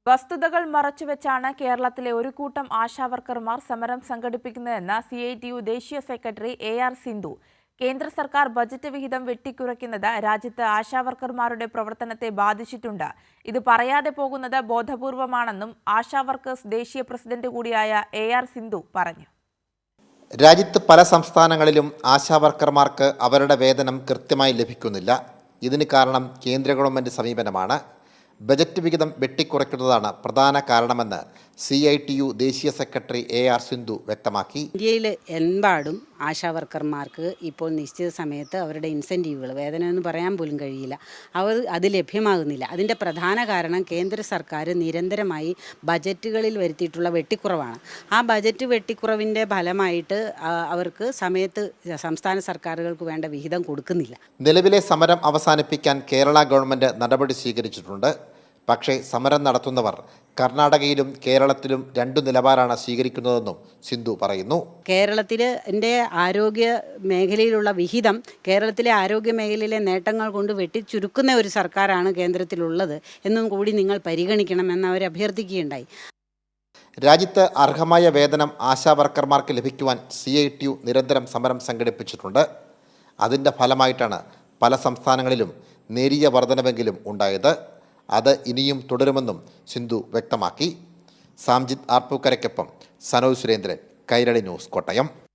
വസ്തുതകൾ മറച്ചുവെച്ചാണ് കേരളത്തിലെ ഒരു കൂട്ടം ആശാവർക്കർമാർ സമരം സംഘടിപ്പിക്കുന്നതെന്ന് CITU ദേശീയ സെക്രട്ടറി AR സിന്ധു. കേന്ദ്ര സർക്കാർ ബജറ്റ് വിഹിതം വെട്ടിക്കുറയ്ക്കുന്നത് രാജ്യത്ത് ആശാവർക്കർമാരുടെ പ്രവർത്തനത്തെ ബാധിച്ചിട്ടുണ്ട്. ഇത് പറയാതെ പോകുന്നത് ബോധപൂർവമാണെന്നും ആശാവർക്കേഴ്സ് ദേശീയ പ്രസിഡന്റ് കൂടിയായ AR സിന്ധു പറഞ്ഞു. രാജ്യത്ത് പല സംസ്ഥാനങ്ങളിലും ആശാവർക്കർമാർക്ക് അവരുടെ വേതനം കൃത്യമായി ലഭിക്കുന്നില്ല. ഇതിന് കാരണം കേന്ദ്ര ഗവൺമെൻറ് സമീപനമാണ്. ബജറ്റ് വിഹിതം വെട്ടിക്കുറയ്ക്കുന്നതാണ് പ്രധാന കാരണമെന്ന് CITU ദേശീയ സെക്രട്ടറി AR സിന്ധു വ്യക്തമാക്കി. ഇന്ത്യയിൽ എമ്പാടും ആശാവർക്കർമാർക്ക് ഇപ്പോൾ നിശ്ചിത സമയത്ത് അവരുടെ ഇൻസെൻറ്റീവുകൾ വേതനം എന്ന് പറയാൻ പോലും കഴിയില്ല, അത് ലഭ്യമാകുന്നില്ല. അതിൻ്റെ പ്രധാന കാരണം കേന്ദ്ര സർക്കാർ നിരന്തരമായി ബജറ്റുകളിൽ വരുത്തിയിട്ടുള്ള വെട്ടിക്കുറവാണ്. ആ ബജറ്റ് വെട്ടിക്കുറവിൻ്റെ ഫലമായിട്ട് അവർക്ക് സമയത്ത് സംസ്ഥാന സർക്കാരുകൾക്ക് വേണ്ട വിഹിതം കൊടുക്കുന്നില്ല. നിലവിലെ സമരം അവസാനിപ്പിക്കാൻ കേരള ഗവൺമെൻറ് നടപടി സ്വീകരിച്ചിട്ടുണ്ട്. പക്ഷേ സമരം നടത്തുന്നവർ കർണാടകയിലും കേരളത്തിലും രണ്ടു നിലപാടാണ് സ്വീകരിക്കുന്നതെന്നും സിന്ധു പറയുന്നു. കേരളത്തിൻ്റെ ആരോഗ്യ മേഖലയിലുള്ള വിഹിതം കേരളത്തിലെ ആരോഗ്യ മേഖലയിലെ നേട്ടങ്ങൾ കൊണ്ട് വെട്ടിച്ചുരുക്കുന്ന ഒരു സർക്കാരാണ് കേന്ദ്രത്തിലുള്ളത് എന്നും കൂടി നിങ്ങൾ പരിഗണിക്കണമെന്ന് അവർ അഭ്യർത്ഥിക്കുകയുണ്ടായി. രാജ്യത്ത് അർഹമായ വേതനം ആശാവർക്കർമാർക്ക് ലഭിക്കുവാൻ CITU നിരന്തരം സമരം സംഘടിപ്പിച്ചിട്ടുണ്ട്. അതിൻ്റെ ഫലമായിട്ടാണ് പല സംസ്ഥാനങ്ങളിലും നേരിയ വർധനവെങ്കിലും ഉണ്ടായത്. അത് ഇനിയും തുടരുമെന്നും സിന്ധു വ്യക്തമാക്കി. സാംജിത് ആർപ്പൂക്കരയ്ക്കൊപ്പം സനോജ് സുരേന്ദ്രൻ, കൈരളി ന്യൂസ്, കോട്ടയം.